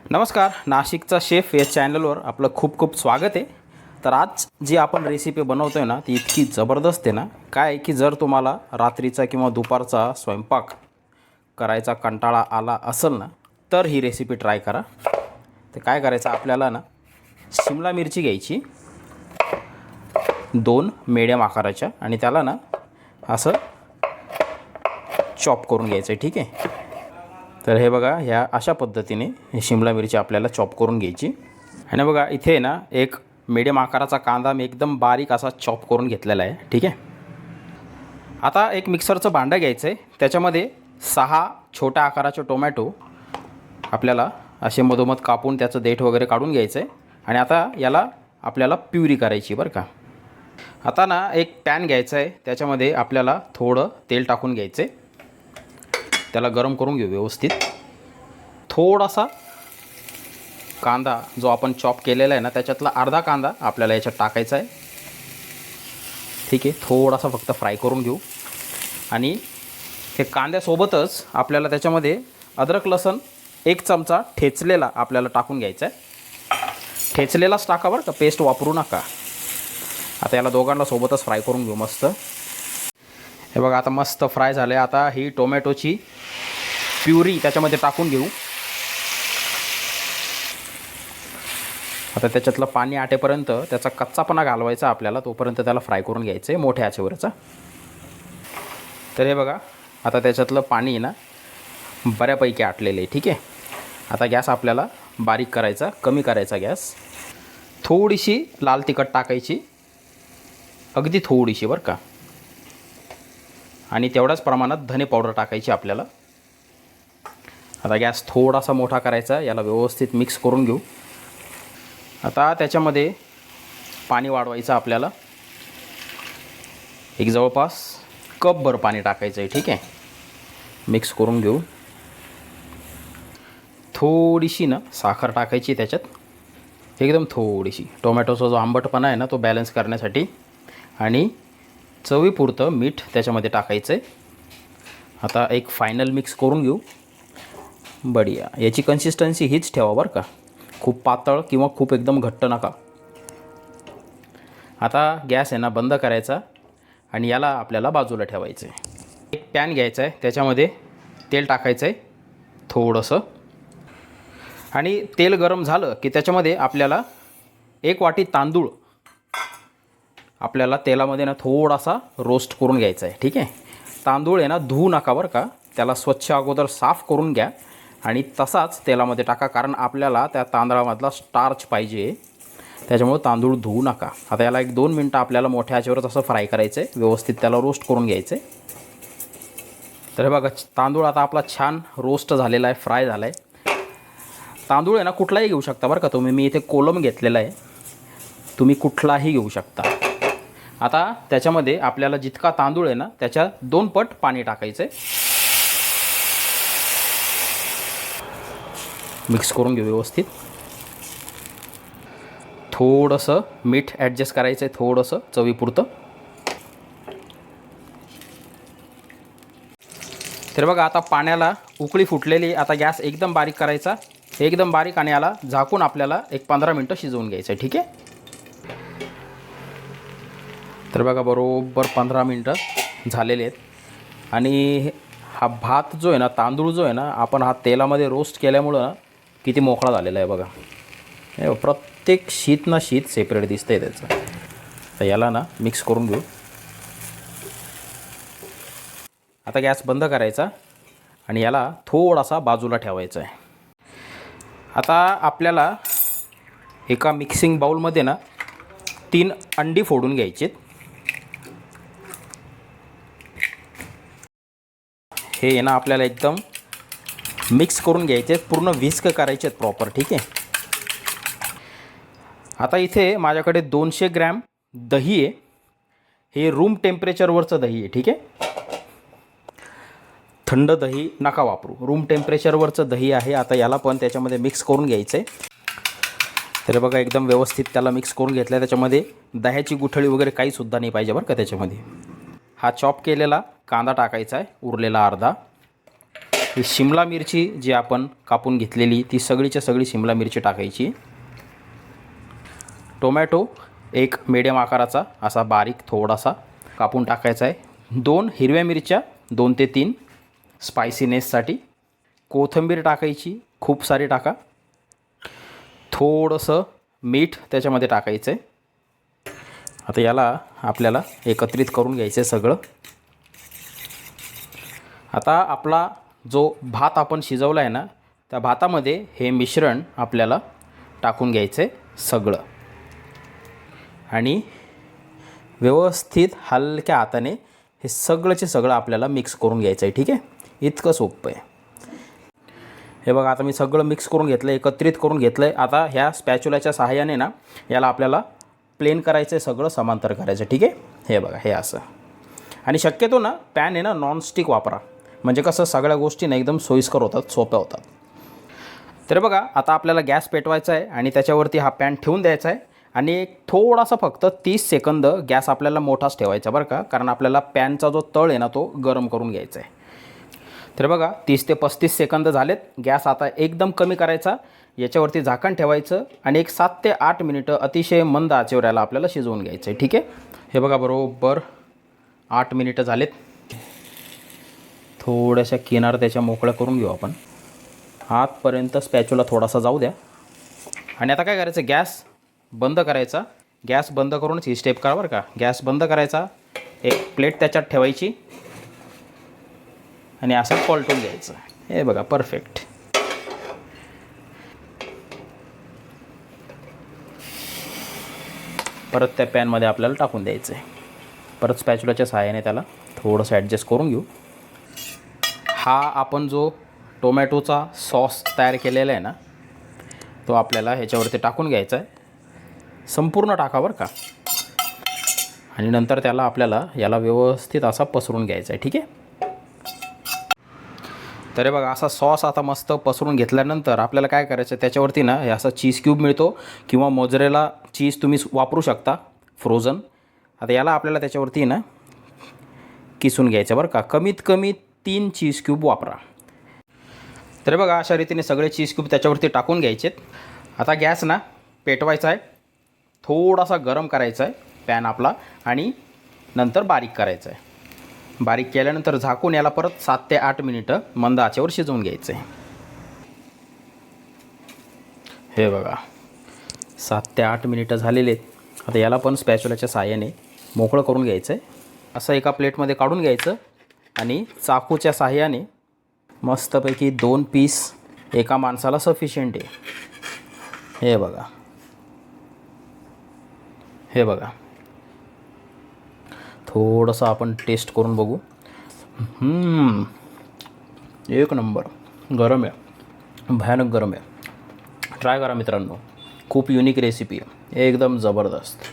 नमस्कार, नाशिकचा शेफ या चॅनलवर आपलं खूप खूप स्वागत आहे। तर आज जी आपण रेसिपी बनवतो आहे ना, ती इतकी ज़बरदस्त आहे ना, काय आहे की जर तुम्हाला रात्रीचा किंवा दुपारचा स्वयंपाक करायचा कंटाळा आला असेल ना, तर ही रेसिपी ट्राय करा। तर काय करायचं आपल्याला ना, शिमला मिरची घ्यायची 2 मीडियम आकाराच्या आणि त्याला ना असं चॉप करून घ्यायचं आहे, ठीक आहे। तर हे बघा, ह्या अशा पद्धतीने ही शिमला मिरची आपल्याला चॉप करून घ्यायची। आणि बघा इथे ना एक मीडियम आकाराचा कांदा मी एकदम बारीक असा चॉप करून घेतलेला आहे, ठीक आहे। आता एक मिक्सरचं भांडं घ्यायचं आहे, त्याच्यामध्ये 6 छोट्या आकाराचे टोमॅटो आपल्याला असे मधोमध कापून त्याचं देठ वगैरे काढून घ्यायचं आहे। आणि आता याला आपल्याला प्युरी करायची बरं का। आता ना एक पॅन घ्यायचा आहे, त्याच्यामध्ये आपल्याला थोडं तेल टाकून घ्यायचं आहे, त्याला गरम करून घेऊ व्यवस्थित। थोडासा कांदा जो आपण चॉप केलेला आहे ना, त्याच्यातला अर्धा कांदा आपल्याला याच्यात टाकायचा आहे, ठीक आहे। थोडासा फक्त फ्राय करून घेऊ आणि हे कांद्यासोबतच आपल्याला त्याच्यामध्ये अद्रक लसूण 1 चमचा ठेचलेला आपल्याला टाकून घ्यायचा आहे। ठेचलेलाच टाका बरं का, पेस्ट वापरू नका। आता याला दोघांना सोबतच फ्राय करून घेऊ मस्त। हे बघा आता मस्त फ्राय झाले। आता ही टोमॅटोची प्युरी त्याच्यामध्ये टाकून घेऊ। आता त्याच्यातलं पाणी आटेपर्यंत त्याचा कच्चापणा घालवायचा आपल्याला, तोपर्यंत त्याला फ्राय करून घ्यायचं आहे मोठ्या आचेवरचा। तर हे बघा आता त्याच्यातलं पाणी ना बऱ्यापैकी आटलेलं आहे, ठीक आहे। आता गॅस आपल्याला बारीक करायचा, कमी करायचा गॅस। थोडीशी लाल तिखट टाकायची, अगदी थोडीशी बरं का, आणि तेवढ्याच प्रमाणात धने पावडर टाकायची आपल्याला। आता गॅस थोडासा मोठा करायचा, याला व्यवस्थित मिक्स करून घेऊ। आता त्याच्यामध्ये पाणी वाढवायचं आपल्याला, एक जवळपास कपभर पाणी टाकायचं आहे, ठीक आहे। मिक्स करून घेऊ। थोडीशी ना साखर टाकायची त्याच्यात, एकदम थोडीशी, टोमॅटोचा जो आंबटपणा आहे ना तो बॅलन्स करण्यासाठी। आणि चवीपुरतं मीठ त्याच्यामध्ये टाकायचं आहे। आता एक फायनल मिक्स करून घेऊ। बढिया, याची कन्सिस्टन्सी हीच ठेवा बरं का, खूप पातळ किंवा खूप एकदम घट्ट नका। आता गॅस आहे ना बंद करायचा आणि याला आपल्याला बाजूला ठेवायचं आहे। एक पॅन घ्यायचा आहे, त्याच्यामध्ये तेल टाकायचं आहे थोडंसं, आणि तेल गरम झालं की त्याच्यामध्ये आपल्याला 1 वाटी तांदूळ आपल्याला तेलामध्ये ना थोडासा रोस्ट करून घ्यायचा आहे, ठीक आहे। तांदूळ आहे ना धुवू नका बरं का, त्याला स्वच्छ अगोदर साफ करून घ्या आणि तसाच तेलामध्ये टाका, कारण आपल्याला त्या तांदळामधला स्टार्च पाहिजे, त्याच्यामुळे तांदूळ धुवू नका। आता याला 1-2 मिनटं आपल्याला मोठ्या आचेवरच असं फ्राय करायचं आहे, व्यवस्थित त्याला रोस्ट करून घ्यायचं आहे। तर हे बघा तांदूळ आता आपला छान रोस्ट झालेला आहे, फ्राय झाला आहे। तांदूळ आहे ना कुठलाही घेऊ शकता बरं का तुम्ही, मी इथे कोलम घेतलेला आहे, तुम्ही कुठलाही घेऊ शकता। आता त्याच्यामध्ये आपल्याला जितका तांदूळ आहे ना त्याच्या 2 पट पाणी टाकायचं आहे, मिक्स करून घेऊ व्यवस्थित। थोडंसं मीठ ॲडजस्ट करायचं आहे, थोडंसं चवीपुरतं। तर बघा आता पाण्याला उकळी फुटलेली। आता गॅस एकदम बारीक करायचा, एकदम बारीक, आणि याला झाकून आपल्याला एक 15 मिनटं शिजवून घ्यायचं आहे, ठीक आहे। तर बघा बरोबर 15 मिनटं झालेले आहेत। आणि हा भात जो आहे ना, तांदूळ जो आहे ना, आपण हा तेलामध्ये रोस्ट केल्यामुळं ना किती मोकळा झालेला आहे बघा। हे प्रत्येक शीत ना शीत सेपरेट दिसतं आहे त्याचं। तर याला ना मिक्स करून घेऊ। आता गॅस बंद करायचा आणि याला थोडासा बाजूला ठेवायचा आहे। आता आपल्याला एका मिक्सिंग बाउलमध्ये ना 3 अंडी फोडून घ्यायची। हे ना आपल्याला एकदम मिक्स करून घ्यायचे, पूर्ण व्हिस्क करायचे आहेत प्रॉपर, ठीक आहे। आता इथे माझ्याकडे 200 ग्रॅम दही आहे, हे रूम टेम्परेचरवरचं दही आहे, ठीक आहे। थंड दही नका वापरू, रूम टेम्परेचरवरचं दही आहे। आता याला पण त्याच्यामध्ये मिक्स करून घ्यायचं आहे। तर बघा एकदम व्यवस्थित त्याला मिक्स करून घेतलं आहे। त्याच्यामध्ये दह्याची गुठळी वगैरे काहीसुद्धा नाही पाहिजे बरं का त्याच्यामध्ये। हा चॉप केलेला कांदा टाकायचा आहे, उरलेला अर्धा, ही शिमला मिरची जी आपण कापून घेतलेली ती सगळीच्या सगळी शिमला मिरची टाकायची. टोमॅटो एक मीडियम आकाराचा असा बारीक थोडासा कापून टाकायचा आहे. 2 हिरव्या मिरच्या 2 ते 3 स्पायसीनेससाठी. कोथिंबीर टाकायची, खूप सारी टाका. थोडंसं मीठ त्याच्यामध्ये टाकायचं आहे. आता याला आपल्याला एकत्रित करून घ्यायचं आहे सगळं. आता आपला जो भात आपण शिजवला आहे ना, त्या भातामध्ये हे मिश्रण आपल्याला टाकून घ्यायचं आहे सगळं आणि व्यवस्थित हलक्या हाताने हे सगळंचे सगळं आपल्याला मिक्स करून घ्यायचं आहे. ठीक आहे, इतकं सोपं आहे. हे बघा आता मी सगळं मिक्स करून घेतलं आहे, एकत्रित करून घेतलं आहे. आता ह्या स्पॅच्युलाच्या सहाय्याने ना याला आपल्याला प्लेन करायचं आहे, सगळं समांतर करायचं. ठीक आहे, हे बघा हे असं. आणि शक्यतो ना पॅन आहे ना नॉनस्टिक वापरा, म्हणजे कसं सगळ्या गोष्टी ना एकदम सोयीस्कर होतात, सोप्या होतात. तर बघा आता आपल्याला गॅस पेटवायचा आहे आणि त्याच्यावरती हा पॅन ठेवून द्यायचा आहे आणि एक थोडासा फक्त 30 सेकंद गॅस आपल्याला मोठाच ठेवायचा बरं का, कारण आपल्याला पॅनचा जो तळ आहे ना तो गरम करून घ्यायचा आहे. तर बघा 30 ते 35 सेकंद झालेत. गॅस आता एकदम कमी करायचा, याच्यावरती झाकण ठेवायचं आणि एक 7 ते 8 मिनिटं अतिशय मंद आचेवर याला आपल्याला शिजवून घ्यायचं आहे. ठीक आहे, हे बघा बरोबर 8 मिनिटं झालेत. थोड्याशा किनार त्याच्या मोकळ्या करून घेऊ आपण. आतपर्यंत स्पॅच्युला थोडासा जाऊ द्या आणि आता काय करायचं, गॅस बंद करायचा. गॅस बंद करूनच ही स्टेप करा बरं का. गॅस बंद करायचा, एक प्लेट त्याच्यात ठेवायची आणि असं पलटून घ्यायचं. हे बघा परफेक्ट. परत त्या पॅनमध्ये आपल्याला टाकून द्यायचं आहे. परत स्पॅच्युलाच्या सहाय्याने त्याला थोडंसं ॲडजस्ट करून घेऊ. हा आपण जो टोमॅटोचा सॉस तयार केलेला आहे ना तो आपल्याला ह्याच्यावरती टाकून घ्यायचा आहे. संपूर्ण टाका बरं का. आणि नंतर त्याला आपल्याला याला व्यवस्थित असा पसरून घ्यायचा आहे. ठीक आहे, तर हे बघा असा सॉस आता मस्त पसरून घेतल्यानंतर आपल्याला काय करायचं, त्याच्यावरती ना हे असा चीज क्यूब मिळतो किंवा मोझरेला चीज तुम्ही वापरू शकता फ्रोझन. आता याला आपल्याला त्याच्यावरती ना किसून घ्यायचं बरं का. कमीत कमी 3 चीज क्यूब वापरा. तर बघा अशा रीतीने सगळे चीज क्यूब त्याच्यावरती टाकून घ्यायचेत. आता गॅस ना पेटवायचा आहे, थोडासा गरम करायचा आहे पॅन आपला आणि नंतर बारीक करायचा आहे. बारीक केल्यानंतर झाकून याला परत 7 ते 8 मिनिटं मंद आचेवर शिजवून घ्यायचं आहे. हे बघा 7 ते 8 मिनिटं झालेले आहेत. आता याला पण स्पॅच्युलाच्या सहाय्याने मोकळं करून घ्यायचं आहे. असं एका प्लेटमध्ये काढून घ्यायचं आणि चाकूच्या सहाय्याने मस्तपैकी 2 पीस एका माणसाला सफिशियंट आहे. हे बघा, हे बघा थोडंसं आपण टेस्ट करून बघू. एक नंबर. गरम आहे, भयानक गरम आहे. ट्राय करा मित्रांनो, खूप युनिक रेसिपी आहे, एकदम ज़बरदस्त.